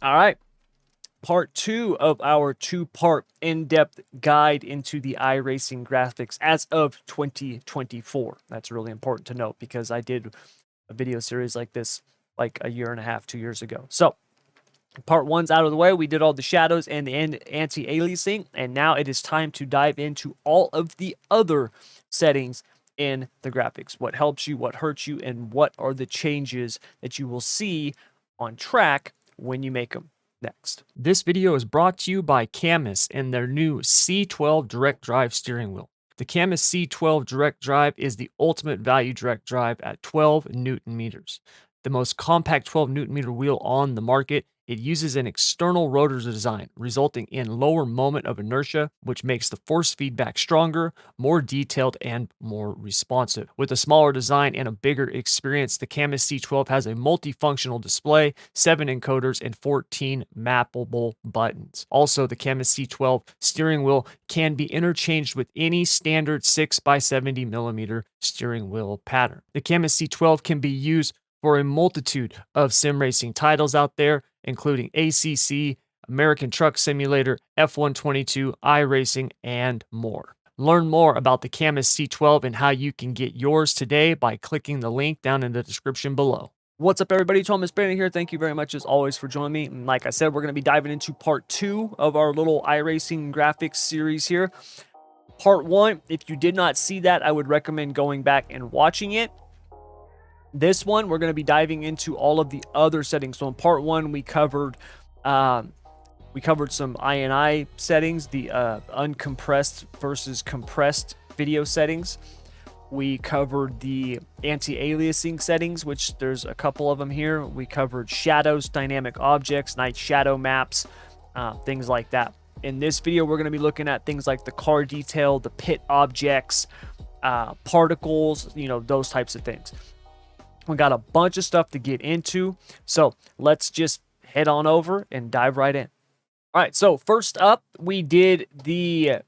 All right. Part 2 of our 2-part in-depth guide into the iRacing graphics as of 2024. That's really important to note because I did a video series like this like a year and a half, 2 years ago. So part 1's out of the way. We did all the shadows and the anti-aliasing, and now it is time to dive into all of the other settings in the graphics. What helps you, what hurts you, and what are the changes that you will see on track when you make them. Next. This video is brought to you by Cammus and their new C12 direct drive steering wheel. The Cammus C12 direct drive is the ultimate value direct drive at 12 Newton meters. The most compact 12 Newton meter wheel on the market. It uses an external rotor design, resulting in lower moment of inertia, which makes the force feedback stronger, more detailed, and more responsive. With a smaller design and a bigger experience, the Cammus C12 has a multifunctional display, 7 encoders, and 14 mappable buttons. Also, the Cammus C12 steering wheel can be interchanged with any standard 6x70 millimeter steering wheel pattern. The Cammus C12 can be used for a multitude of sim racing titles out there, including ACC, American Truck Simulator, F122, iRacing, and more. Learn more about the Cammus C12 and how you can get yours today by clicking the link down in the description below. What's up, everybody? Thomas Brandon here. Thank you very much, as always, for joining me. And like I said, we're going to be diving into part 2 of our little iRacing graphics series here. Part 1, if you did not see that, I would recommend going back and watching it. This one, we're going to be diving into all of the other settings. So in part 1, we covered some INI settings, the uncompressed versus compressed video settings. We covered the anti-aliasing settings, which there's a couple of them here. We covered shadows, dynamic objects, night shadow maps, things like that. In this video, we're going to be looking at things like the car detail, the pit objects, particles, those types of things. We got a bunch of stuff to get into, so let's just head on over and dive right in. All right, so first up, we did the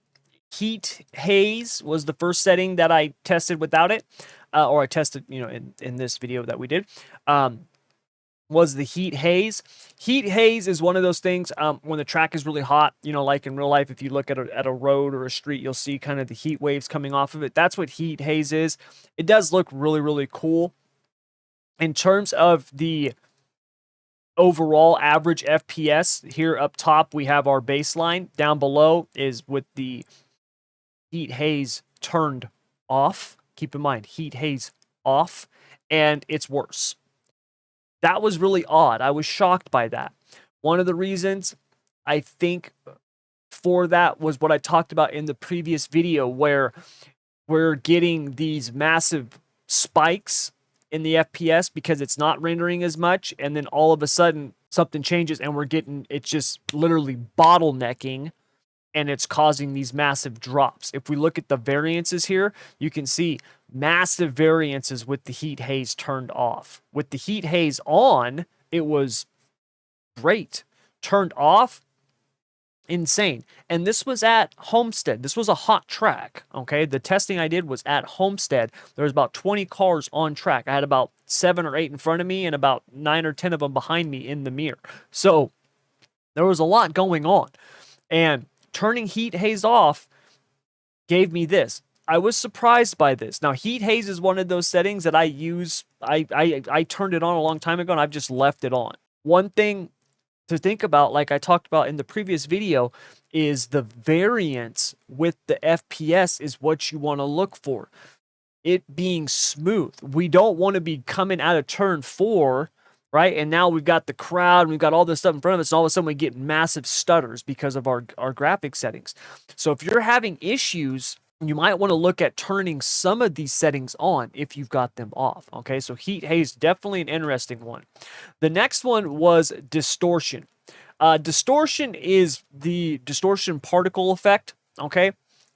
heat haze was the first setting that I tested without it, or I tested, in this video that we did, was the heat haze. Heat haze is one of those things when the track is really hot, like in real life, if you look at a road or a street, you'll see kind of the heat waves coming off of it. That's what heat haze is. It does look really, really cool. In terms of the overall average FPS, here up top, we have our baseline. Down below is with the heat haze turned off. Keep in mind, heat haze off, and it's worse. That was really odd. I was shocked by that. One of the reasons I think for that was what I talked about in the previous video, where we're getting these massive spikes in the FPS because it's not rendering as much, and then all of a sudden something changes and it's just literally bottlenecking, and it's causing these massive drops. If we look at the variances here, you can see massive variances with the heat haze turned off. With the heat haze on, it was great. Turned off, insane. And this was at Homestead. This was a hot track, okay? The testing I did was at Homestead. There was about 20 cars on track. I had about 7 or 8 in front of me and about 9 or 10 of them behind me in the mirror. So there was a lot going on. And turning heat haze off gave me this. I was surprised by this. Now, heat haze is one of those settings that I use. I turned it on a long time ago, and I've just left it on. One thing to think about, like I talked about in the previous video, is the variance with the FPS is what you want to look for. It being smooth. We don't want to be coming out of turn 4, right? And now we've got the crowd, and we've got all this stuff in front of us, and all of a sudden we get massive stutters because of our graphic settings. So if you're having issues, you might want to look at turning some of these settings on if you've got them off, okay? So heat haze, definitely an interesting one. The next one was distortion. Distortion is the distortion particle effect, okay?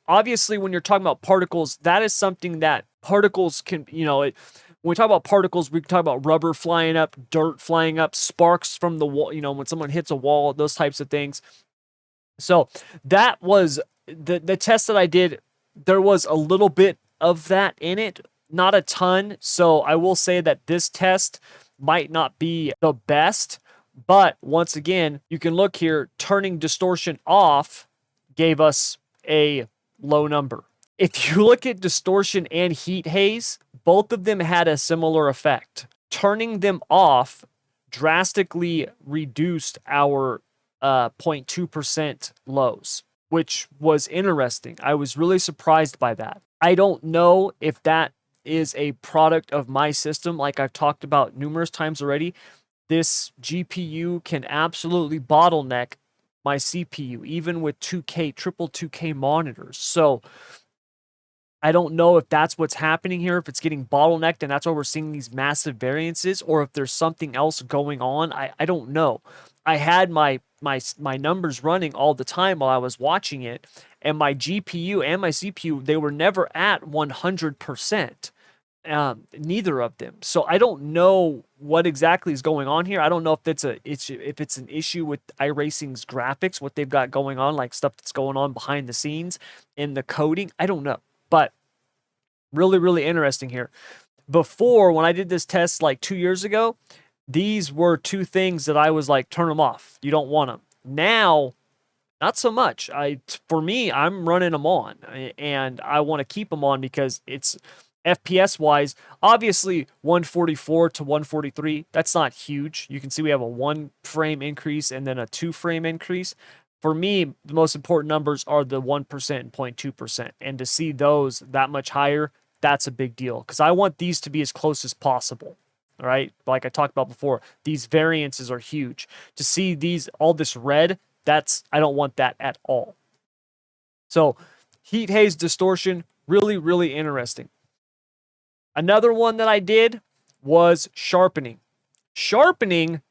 Obviously, when you're talking about particles, that is something that particles can, when we talk about particles, we can talk about rubber flying up, dirt flying up, sparks from the wall, when someone hits a wall, those types of things. So that was the test that I did. There was a little bit of that in it, not a ton. So I will say that this test might not be the best, But once again, you can look here, turning distortion off gave us a low number. If you look at distortion and heat haze, both of them had a similar effect. Turning them off drastically reduced our 0.2% lows, which was interesting. I was really surprised by that. I don't know if that is a product of my system, like I've talked about numerous times already. This GPU can absolutely bottleneck my CPU, even with 2K, triple 2K monitors. So I don't know if that's what's happening here, if it's getting bottlenecked and that's why we're seeing these massive variances, or if there's something else going on. I don't know. I had my numbers running all the time while I was watching it, and my GPU and my CPU, they were never at 100%. Neither of them. So I don't know what exactly is going on here. I don't know if it's an issue with iRacing's graphics, what they've got going on, like stuff that's going on behind the scenes in the coding. I don't know. But really, really interesting here. Before, when I did this test like 2 years ago, these were two things that I was like, turn them off. You don't want them. Now, not so much. For me, I'm running them on, and I want to keep them on because it's FPS wise, obviously 144 to 143, that's not huge. You can see we have a 1 frame increase and then a 2 frame increase. For me, the most important numbers are the 1% and 0.2%. And to see those that much higher, that's a big deal because I want these to be as close as possible. All right. Like I talked about before, these variances are huge. To see these, all this red, I don't want that at all. So heat haze distortion, really, really interesting. Another one that I did was sharpening. Sharpening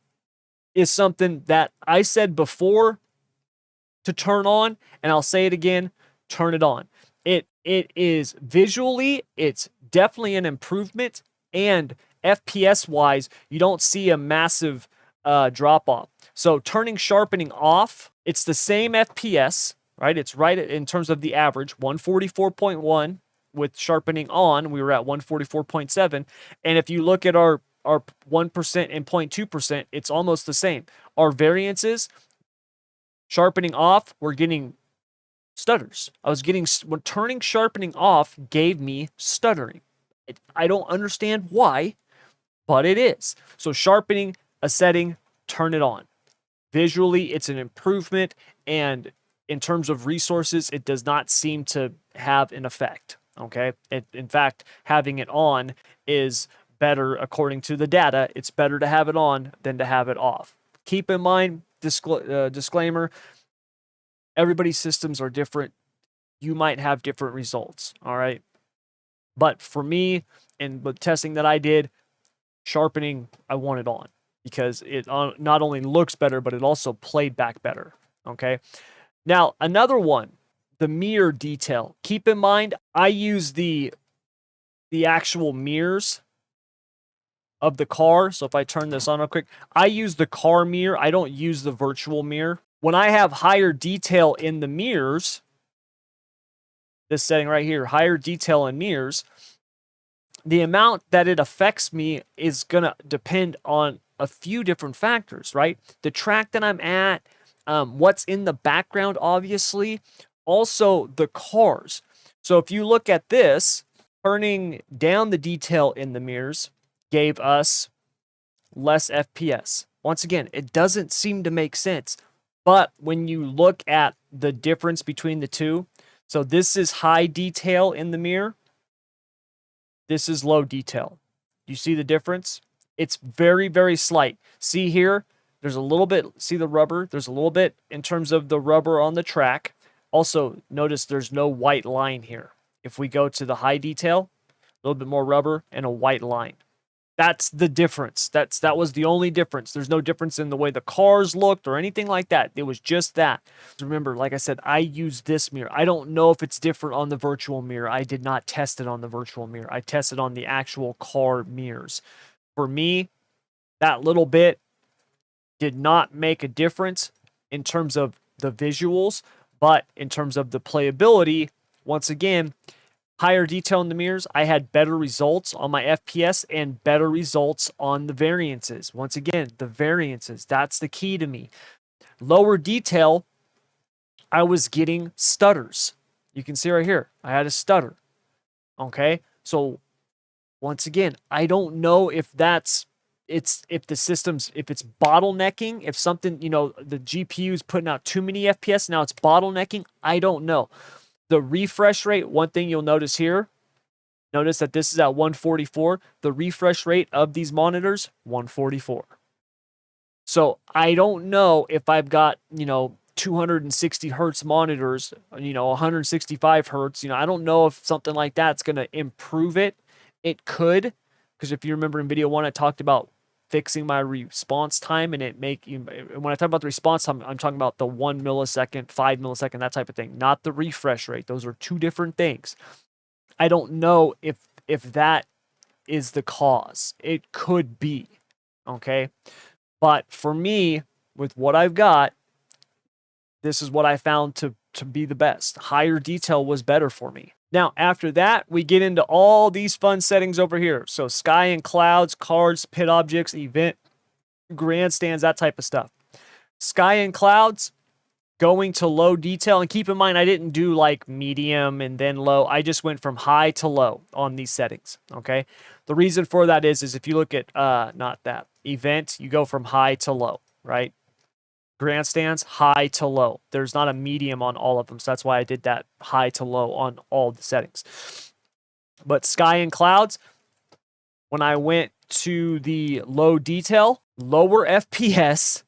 is something that I said before to turn on, and I'll say it again, turn it on. It is visually, it's definitely an improvement, and FPS wise, you don't see a massive drop off. So turning sharpening off, it's the same FPS, right? It's right in terms of the average, 144.1. With sharpening on, we were at 144.7. And if you look at our 1% and 0.2%, it's almost the same. Our variances, sharpening off, we're getting stutters. Turning sharpening off gave me stuttering. I don't understand why, but it is. So sharpening, a setting, turn it on. Visually, it's an improvement. And in terms of resources, it does not seem to have an effect. Okay. In fact, having it on is better according to the data. It's better to have it on than to have it off. Keep in mind, disclaimer, everybody's systems are different. You might have different results. All right. But for me, and the testing that I did, sharpening, I want it on because it not only looks better, but it also played back better. Okay. Now, another one, the mirror detail. Keep in mind, I use the actual mirrors of the car. So if I turn this on real quick, I use the car mirror. I don't use the virtual mirror. When I have higher detail in the mirrors, this setting right here, higher detail in mirrors, the amount that it affects me is going to depend on a few different factors, right? The track that I'm at, what's in the background, obviously, also the cars. So if you look at this, turning down the detail in the mirrors gave us less FPS. Once again, it doesn't seem to make sense. But when you look at the difference between the two, so this is high detail in the mirror. This is low detail. You see the difference? It's very, very slight. See here, there's a little bit, see the rubber? There's a little bit in terms of the rubber on the track. Also, notice there's no white line here. If we go to the high detail, a little bit more rubber and a white line. That's the difference. That was the only difference. There's no difference in the way the cars looked or anything like that. It was just that. Remember, like I said, I use this mirror. I don't know if it's different on the virtual mirror. I did not test it on the virtual mirror. I tested on the actual car mirrors. For me, that little bit did not make a difference in terms of the visuals, but in terms of the playability, once again, higher detail in the mirrors, I had better results on my FPS and better results on the variances. Once again, the variances, that's the key to me. Lower detail, I was getting stutters. You can see right here, I had a stutter. Okay, so once again, I don't know if if it's bottlenecking, if something, the GPU is putting out too many FPS, now it's bottlenecking. I don't know. The refresh rate, one thing you'll notice here, notice that this is at 144. The refresh rate of these monitors, 144. So I don't know if I've got, 260 hertz monitors, 165 hertz. I don't know if something like that's going to improve it. It could, because if you remember in video 1, I talked about fixing my response time, and when I talk about the response time, I'm talking about the 1 millisecond, 5 millisecond, that type of thing, not the refresh rate. Those are two different things. I don't know if that is the cause. It could be, okay? But for me, with what I've got, this is what I found to be the best. Higher detail was better for me. Now, after that, we get into all these fun settings over here. So sky and clouds, cards, pit objects, event, grandstands, that type of stuff. Sky and clouds, going to low detail. And keep in mind, I didn't do like medium and then low. I just went from high to low on these settings, okay? The reason for that is if you look at, not that, event, you go from high to low, right? Grandstands, high to low. There's not a medium on all of them, so that's why I did that high to low on all the settings. But sky and clouds, when I went to the low detail, lower FPS,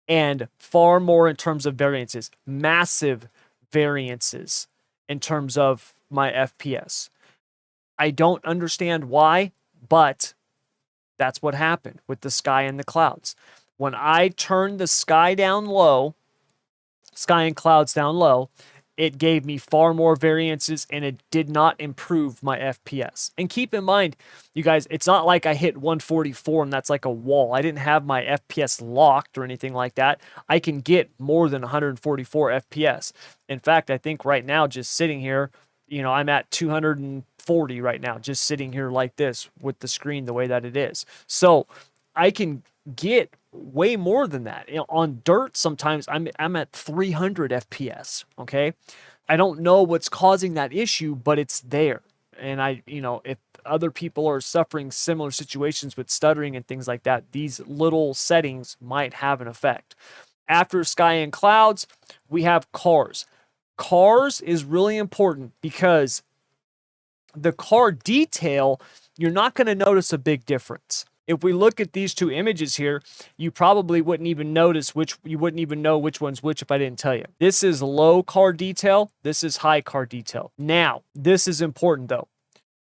and far more in terms of variances, massive variances in terms of my FPS. I don't understand why, but that's what happened with the sky and the clouds. When I turned the sky down low, sky and clouds down low, it gave me far more variances and it did not improve my FPS. And keep in mind, you guys, it's not like I hit 144 and that's like a wall. I didn't have my FPS locked or anything like that. I can get more than 144 FPS. In fact, I think right now, just sitting here, I'm at 240 right now, just sitting here like this with the screen the way that it is. So I can get way more than that. On dirt, sometimes I'm at 300 FPS, okay? I don't know what's causing that issue, but it's there. And if other people are suffering similar situations with stuttering and things like that, these little settings might have an effect. After sky and clouds, we have cars. Cars is really important because the car detail, you're not going to notice a big difference. If we look at these two images here, you probably wouldn't even notice you wouldn't even know which one's which if I didn't tell you. This is low car detail. This is high car detail. Now, this is important though.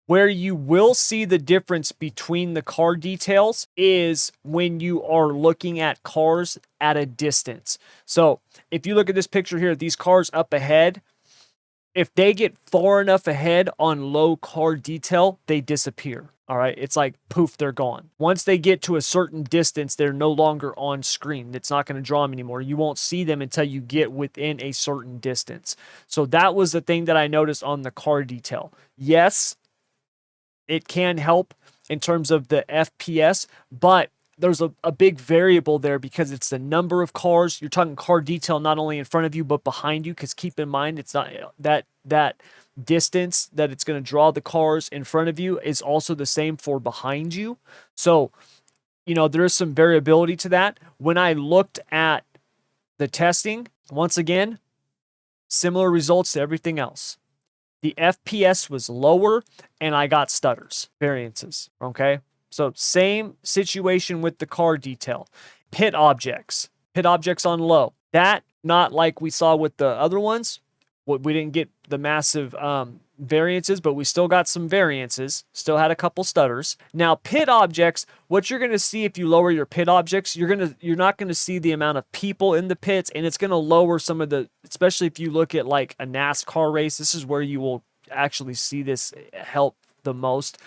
Where you will see the difference between the car details is when you are looking at cars at a distance. So if you look at this picture here, these cars up ahead, if they get far enough ahead on low car detail, they disappear. All right, it's like poof, they're gone. Once they get to a certain distance, they're no longer on screen. It's not going to draw them anymore. You won't see them until you get within a certain distance. So that was the thing that I noticed on the car detail. Yes, it can help in terms of the FPS, but there's a big variable there because it's the number of cars. You're talking car detail not only in front of you, but behind you, because keep in mind, it's not that distance that it's going to draw the cars in front of you is also the same for behind you. So, there is some variability to that. When I looked at the testing, once again, similar results to everything else. The FPS was lower and I got stutters, variances, okay? So same situation with the car detail. Pit objects on low. That, not like we saw with the other ones. We didn't get the massive variances, but we still got some variances. Still had a couple stutters. Now, pit objects, what you're going to see if you lower your pit objects, you're not going to see the amount of people in the pits, and it's going to lower some of the, especially if you look at like a NASCAR race, this is where you will actually see this help the most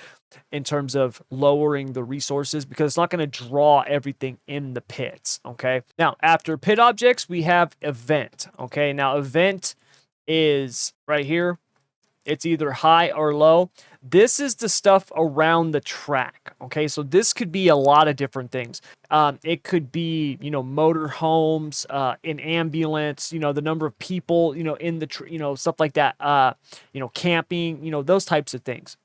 in terms of lowering the resources, because it's not going to draw everything in the pits, okay? Now, after pit objects, we have event, okay? Now, event is right here. it's either high or low. This is the stuff around the track. Okay, so this could be a lot of different things. It could be, motor homes, an ambulance, the number of people, in the, stuff like that, camping, those types of things.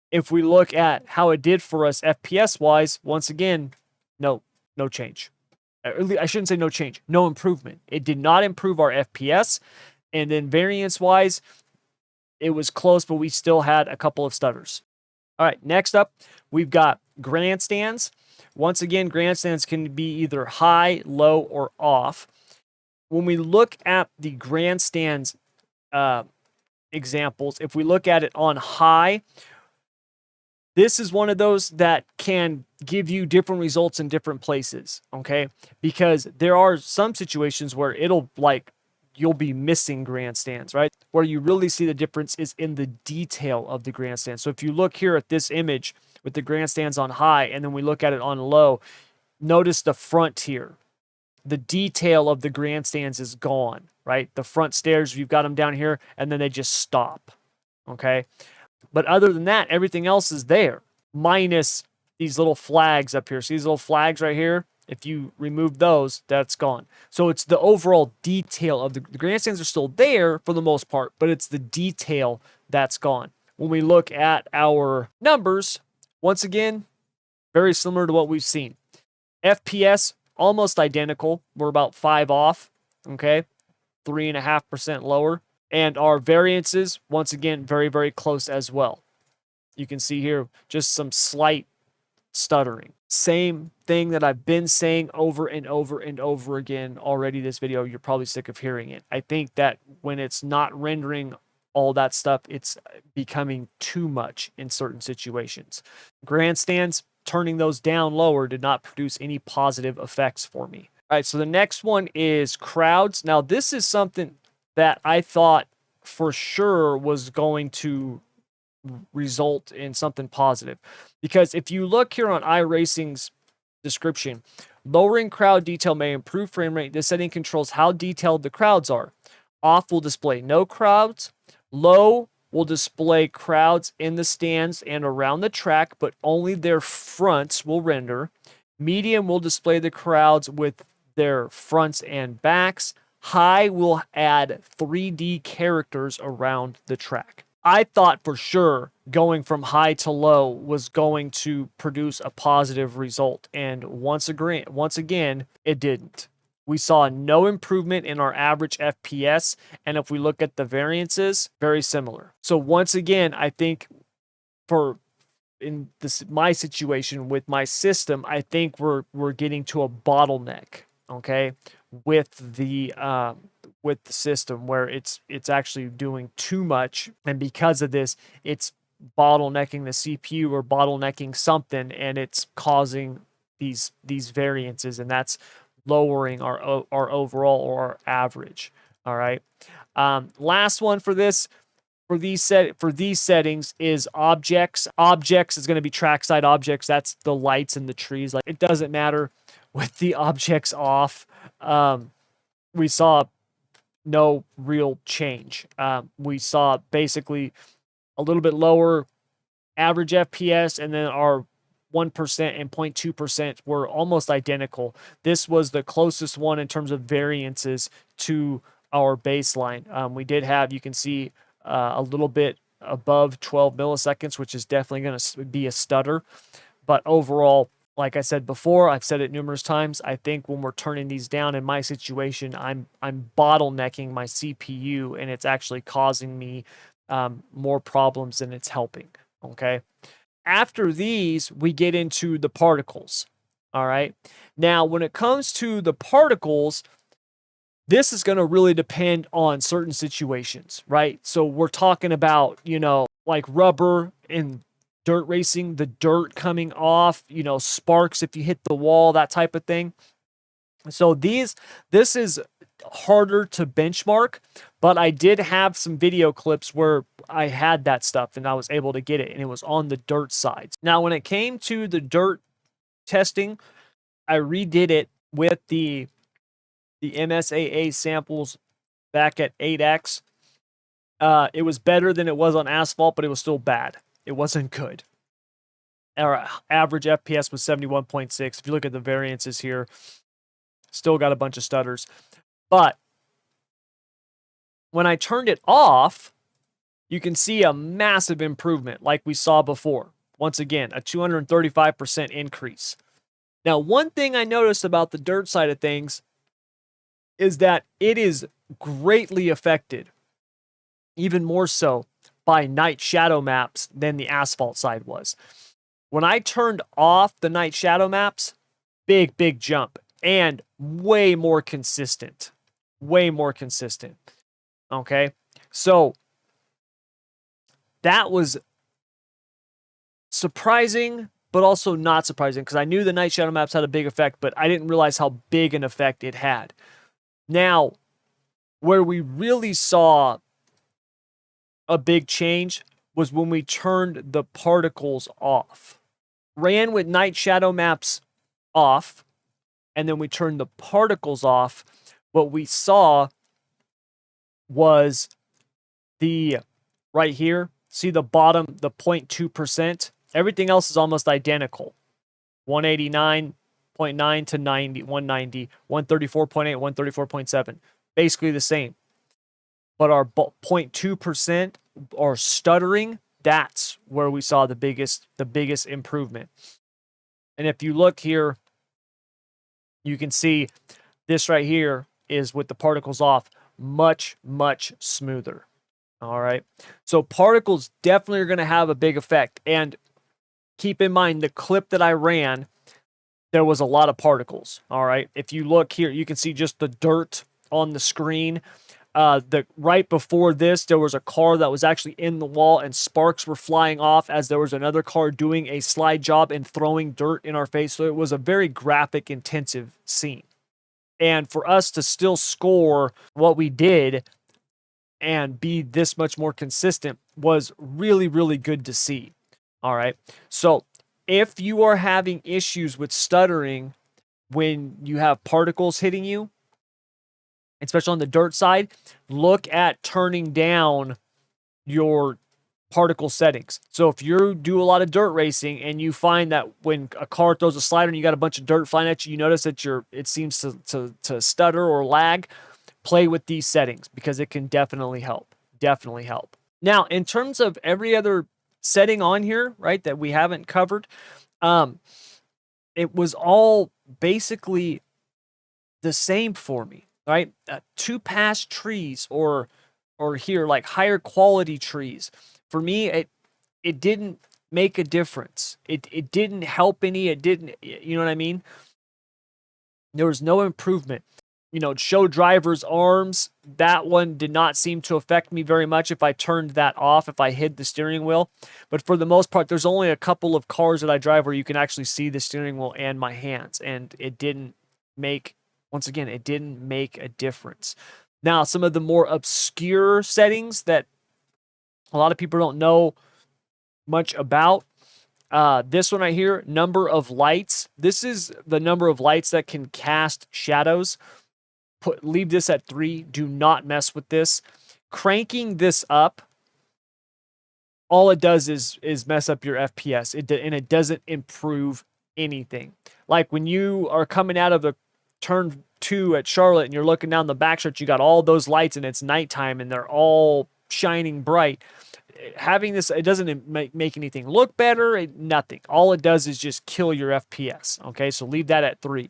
If we look at how it did for us FPS wise, once again, no change. I shouldn't say no change, no improvement. It did not improve our FPS. And then variance wise, it was close, but we still had a couple of stutters. All right, next up, we've got grandstands. Once again, grandstands can be either high, low, or off. When we look at the grandstands examples, if we look at it on high, this is one of those that can give you different results in different places, okay? Because there are some situations where you'll be missing grandstands, right? Where you really see the difference is in the detail of the grandstand. So if you look here at this image with the grandstands on high, and then we look at it on low, notice the front here. The detail of the grandstands is gone, right? The front stairs, you've got them down here, and then they just stop, okay? But other than that, everything else is there, minus these little flags up here. See these little flags right here? If you remove those, that's gone. So it's the overall detail of the grandstands are still there for the most part, but it's the detail that's gone. When we look at our numbers, once again, very similar to what we've seen. FPS, almost identical. We're about 5 off, okay? 3.5% lower. And our variances, once again, very, very close as well. You can see here just some slight stuttering. Same thing that I've been saying over and over and over again already this video. You're probably sick of hearing it. I think that when it's not rendering all that stuff, it's becoming too much in certain situations. Grandstands, turning those down lower did not produce any positive effects for me. All right, so the next one is crowds. Now, this is something that I thought for sure was going to result in something positive. Because if you look here on iRacing's description, lowering crowd detail may improve frame rate. This setting controls how detailed the crowds are. Off will display no crowds. Low will display crowds in the stands and around the track, but only their fronts will render. Medium will display the crowds with their fronts and backs. High will add 3D characters around the track. I thought for sure going from high to low was going to produce a positive result. And once again, it didn't. We saw no improvement in our average FPS. And if we look at the variances, very similar. So once again, I think my situation with my system, I think we're getting to a bottleneck, okay, with the system where it's actually doing too much, and because of this, it's bottlenecking the CPU or bottlenecking something, and it's causing these variances, and that's lowering our overall or our average. All right. Last one for this. For these settings is objects. Objects is going to be trackside objects. That's the lights and the trees. Like, it doesn't matter with the objects off. We saw no real change. We saw basically a little bit lower average FPS, and then our 1% and 0.2% were almost identical. This was the closest one in terms of variances to our baseline. We did have, you can see, a little bit above 12 milliseconds, which is definitely going to be a stutter. But overall, like I said before, I've said it numerous times, I think when we're turning these down in my situation, I'm bottlenecking my CPU, and it's actually causing me more problems than it's helping, okay? After these, we get into the particles, all right? Now, when it comes to the particles, this is going to really depend on certain situations, right? So we're talking about, like rubber and dirt racing, the dirt coming off, sparks if you hit the wall, that type of thing. So this is harder to benchmark, but I did have some video clips where I had that stuff and I was able to get it, and it was on the dirt side. Now, when it came to the dirt testing, I redid it with the MSAA samples back at 8x. It was better than it was on asphalt, but it was still bad. It wasn't good. Our average FPS was 71.6. If you look at the variances here, still got a bunch of stutters. But when I turned it off, you can see a massive improvement like we saw before. Once again, a 235% increase. Now, one thing I noticed about the dirt side of things is that it is greatly affected, even more so, by night shadow maps than the asphalt side was. When I turned off the night shadow maps, big jump, and way more consistent. Way more consistent. Okay? So, that was surprising, but also not surprising, because I knew the night shadow maps had a big effect, but I didn't realize how big an effect it had. Now, where we really saw a big change was when we turned the particles off. Ran with night shadow maps off, and then we turned the particles off. What we saw was the, right here, see the bottom, the 0.2%? Everything else is almost identical. 189.9 to 90, 190, 134.8, 134.7. Basically the same. But our 0.2% or stuttering, that's where we saw the biggest improvement. And if you look here, you can see this right here is with the particles off, much smoother. All right. So particles definitely are going to have a big effect. And keep in mind, the clip that I ran, there was a lot of particles. All right. If you look here, you can see just the dirt on the screen. Right before this, there was a car that was actually in the wall and sparks were flying off as there was another car doing a slide job and throwing dirt in our face. So it was a very graphic, intensive scene. And for us to still score what we did and be this much more consistent was really good to see. All right. So if you are having issues with stuttering when you have particles hitting you, especially on the dirt side, look at turning down your particle settings. So if you do a lot of dirt racing and you find that when a car throws a slider and you got a bunch of dirt flying at you, you notice that it seems to stutter or lag, play with these settings because it can definitely help. Definitely help. Now, in terms of every other setting on here, right, that we haven't covered, it was all basically the same for me. Right, 2-pass trees or here like higher quality trees. For me, it didn't make a difference. It didn't help any. It didn't. You know what I mean? There was no improvement. You know, show driver's arms. That one did not seem to affect me very much if I turned that off, if I hid the steering wheel. But for the most part, there's only a couple of cars that I drive where you can actually see the steering wheel and my hands, and it didn't make. Once again, it didn't make a difference. Now, some of the more obscure settings that a lot of people don't know much about. This one right here, number of lights. This is the number of lights that can cast shadows. Leave this at 3. Do not mess with this. Cranking this up, all it does is mess up your FPS. And it doesn't improve anything. Like when you are coming out of the turn 2 at Charlotte and you're looking down the backstretch, you got all those lights and it's nighttime and they're all shining bright. Having this, it doesn't make anything look better, nothing. All it does is just kill your FPS. Okay, so leave that at 3.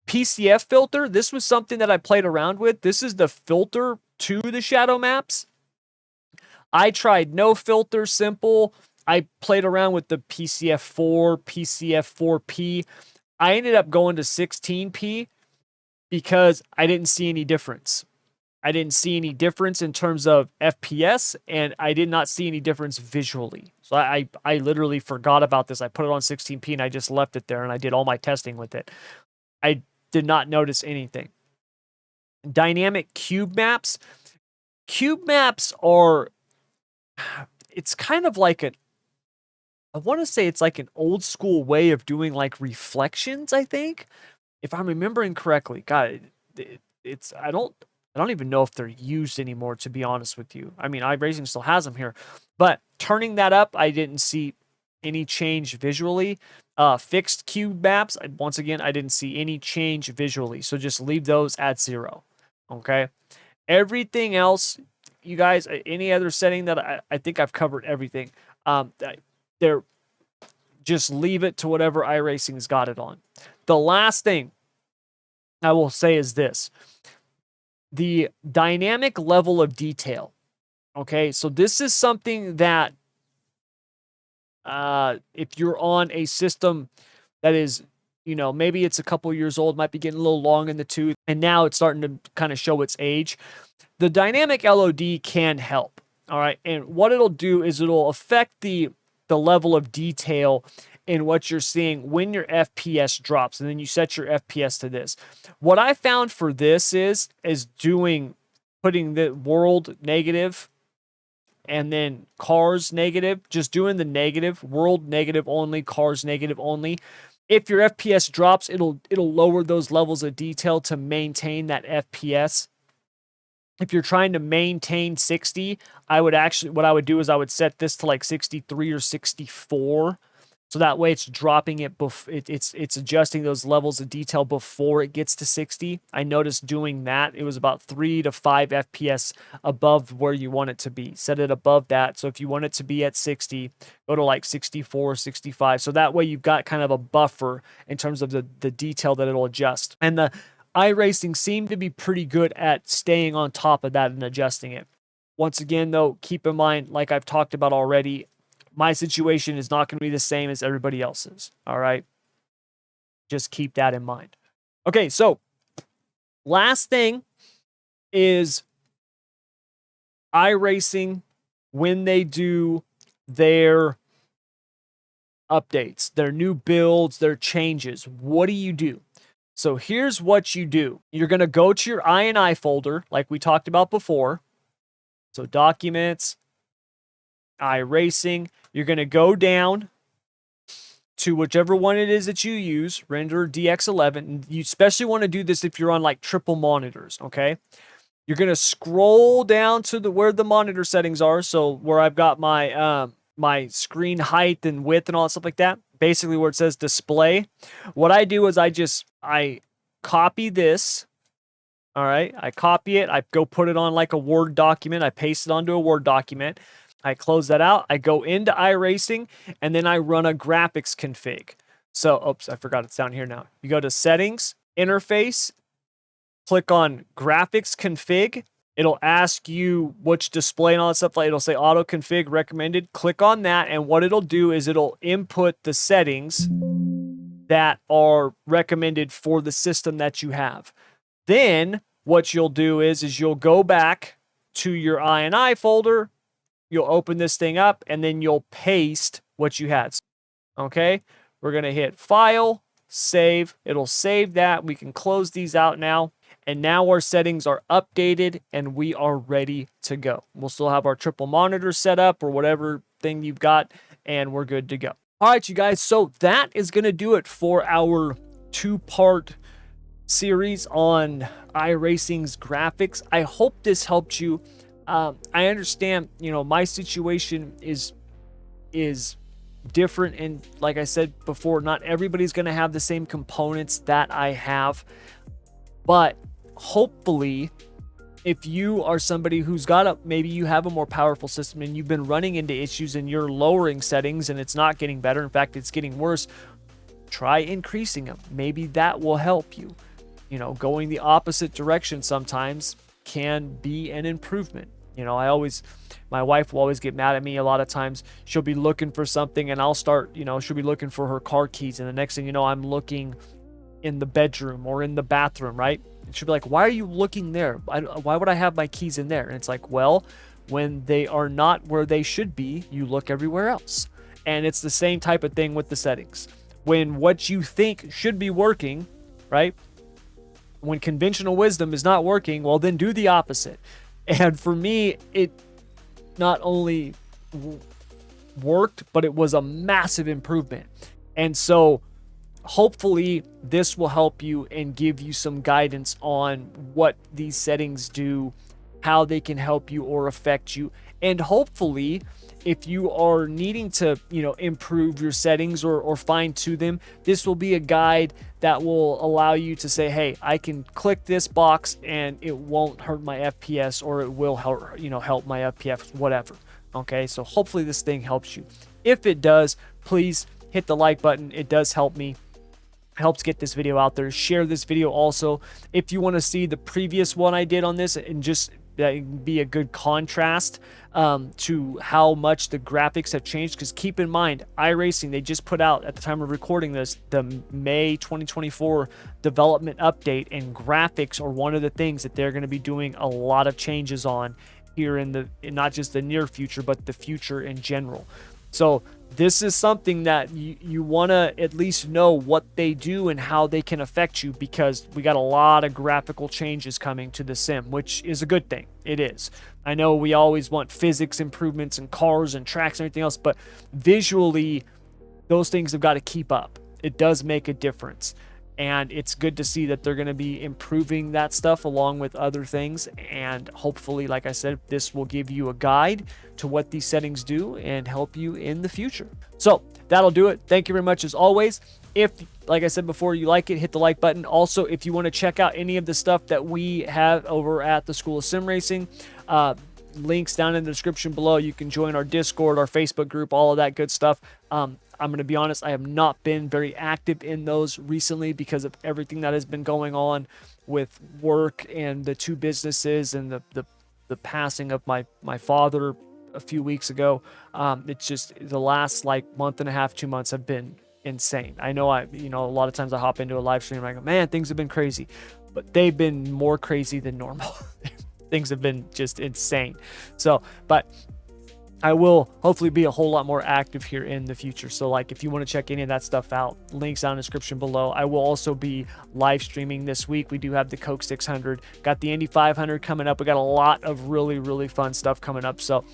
PCF filter, this was something that I played around with. This is the filter to the shadow maps. I tried no filter, simple. I played around with the PCF4, PCF4P. I ended up going to 16p because I didn't see any difference. I didn't see any difference in terms of FPS, and I did not see any difference visually. So I literally forgot about this. I put it on 16p and I just left it there and I did all my testing with it. I did not notice anything. Dynamic cube maps. Cube maps are, it's kind of like I want to say it's like an old school way of doing like reflections, I think. If I'm remembering correctly. God, I don't I don't even know if they're used anymore, to be honest with you. I mean, iRacing still has them here, but turning that up, I didn't see any change visually. Fixed cube maps, once again, I didn't see any change visually. So just leave those at 0. Okay. Everything else, you guys, any other setting that I think I've covered everything. They're just leave it to whatever iRacing's got it on. The last thing I will say is this: the dynamic level of detail. Okay, so this is something that if you're on a system that is, maybe it's a couple years old, might be getting a little long in the tooth, and now it's starting to kind of show its age, the dynamic LOD can help. All right, and what it'll do is it'll affect the level of detail in what you're seeing when your FPS drops, and then you set your FPS to this. What I found for this is putting the world negative and then cars negative, just doing the negative, world negative only, cars negative only. If your FPS drops, it'll lower those levels of detail to maintain that FPS. If you're trying to maintain 60, what I would do is I would set this to like 63 or 64. So that way it's dropping it, it's adjusting those levels of detail before it gets to 60. I noticed doing that, it was about 3 to 5 FPS above where you want it to be. Set it above that. So if you want it to be at 60, go to like 64, 65. So that way you've got kind of a buffer in terms of the detail that it'll adjust. And the iRacing seemed to be pretty good at staying on top of that and adjusting it. Once again, though, keep in mind, like I've talked about already, my situation is not going to be the same as everybody else's. All right. Just keep that in mind. Okay. So last thing is iRacing, when they do their updates, their new builds, their changes, what do? So here's what you do. You're going to go to your INI folder like we talked about before. So documents, iRacing. You're going to go down to whichever one it is that you use, render DX11. And you especially want to do this if you're on like triple monitors, okay? You're going to scroll down to where the monitor settings are. So where I've got my my screen height and width and all that stuff like that. Basically where it says display. What I do is I copy this. All right. I copy it. I go put it on like a Word document. I paste it onto a Word document. I close that out. I go into iRacing and then I run a graphics config. So, oops, I forgot it's down here now. You go to settings, interface, click on graphics config. It'll ask you which display and all that stuff. Like it'll say auto config recommended. Click on that. And what it'll do is it'll input the settings that are recommended for the system that you have. Then what you'll do is you'll go back to your INI folder. You'll open this thing up and then you'll paste what you had. Okay, we're going to hit File, Save. It'll save that. We can close these out now. And now our settings are updated and we are ready to go. We'll still have our triple monitor set up or whatever thing you've got, and we're good to go. All right, you guys. So that is going to do it for our 2-part series on iRacing's graphics. I hope this helped you. I understand, my situation is different. And like I said before, not everybody's going to have the same components that I have. But hopefully, if you are somebody who's maybe you have a more powerful system and you've been running into issues and you're lowering settings and it's not getting better. In fact, it's getting worse. Try increasing them. Maybe that will help you. Going the opposite direction sometimes can be an improvement. My wife will always get mad at me a lot of times. She'll be looking for something and I'll start, she'll be looking for her car keys. And the next thing you know, I'm looking in the bedroom or in the bathroom, right? And she'll be like, why are you looking there? Why would I have my keys in there? And it's like, well, when they are not where they should be, you look everywhere else. And it's the same type of thing with the settings. When what you think should be working, right? When conventional wisdom is not working, well, then do the opposite. And for me, it not only worked, but it was a massive improvement. And so hopefully this will help you and give you some guidance on what these settings do, how they can help you or affect you. And hopefully, if you are needing to, improve your settings or fine tune them, this will be a guide that will allow you to say, hey, I can click this box and it won't hurt my FPS, or it will help, help my FPS, whatever. Okay, so hopefully this thing helps you. If it does, please hit the like button. It does help me. Helps get this video out there. Share this video also. If you want to see the previous one I did on this and just be a good contrast to how much the graphics have changed, because keep in mind, iRacing, they just put out, at the time of recording this, the May 2024 development update, and graphics are one of the things that they're going to be doing a lot of changes on here in not just the near future, but the future in general. So this is something that you want to at least know what they do and how they can affect you, because we got a lot of graphical changes coming to the sim, which is a good thing. It is. I know we always want physics improvements and cars and tracks and everything else, but visually, those things have got to keep up. It does make a difference. And it's good to see that they're going to be improving that stuff along with other things. And hopefully, like I said, this will give you a guide to what these settings do and help you in the future. So that'll do it. Thank you very much as always. If, like I said before, you like it, hit the like button. Also, if you want to check out any of the stuff that we have over at the School of Sim Racing, links down in the description below. You can join our Discord, our Facebook group, all of that good stuff. I'm going to be honest, I have not been very active in those recently because of everything that has been going on with work and the two businesses and the passing of my father a few weeks ago. It's just the last month and a half, 2 months have been insane. I know a lot of times I hop into a live stream and I go, man, things have been crazy, but they've been more crazy than normal. Things have been just insane. So, but I will hopefully be a whole lot more active here in the future. So if you want to check any of that stuff out, links down in the description below. I will also be live streaming this week. We do have the Coke 600, got the Indy 500 coming up. We got a lot of really, really fun stuff coming up. So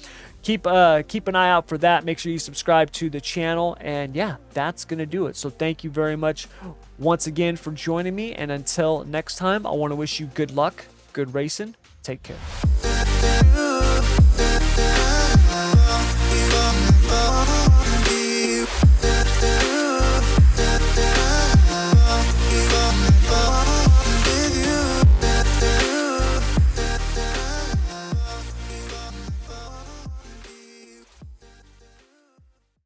keep an eye out for that. Make sure you subscribe to the channel. And yeah, that's going to do it. So thank you very much once again for joining me. And until next time, I want to wish you good luck, good racing. Take care.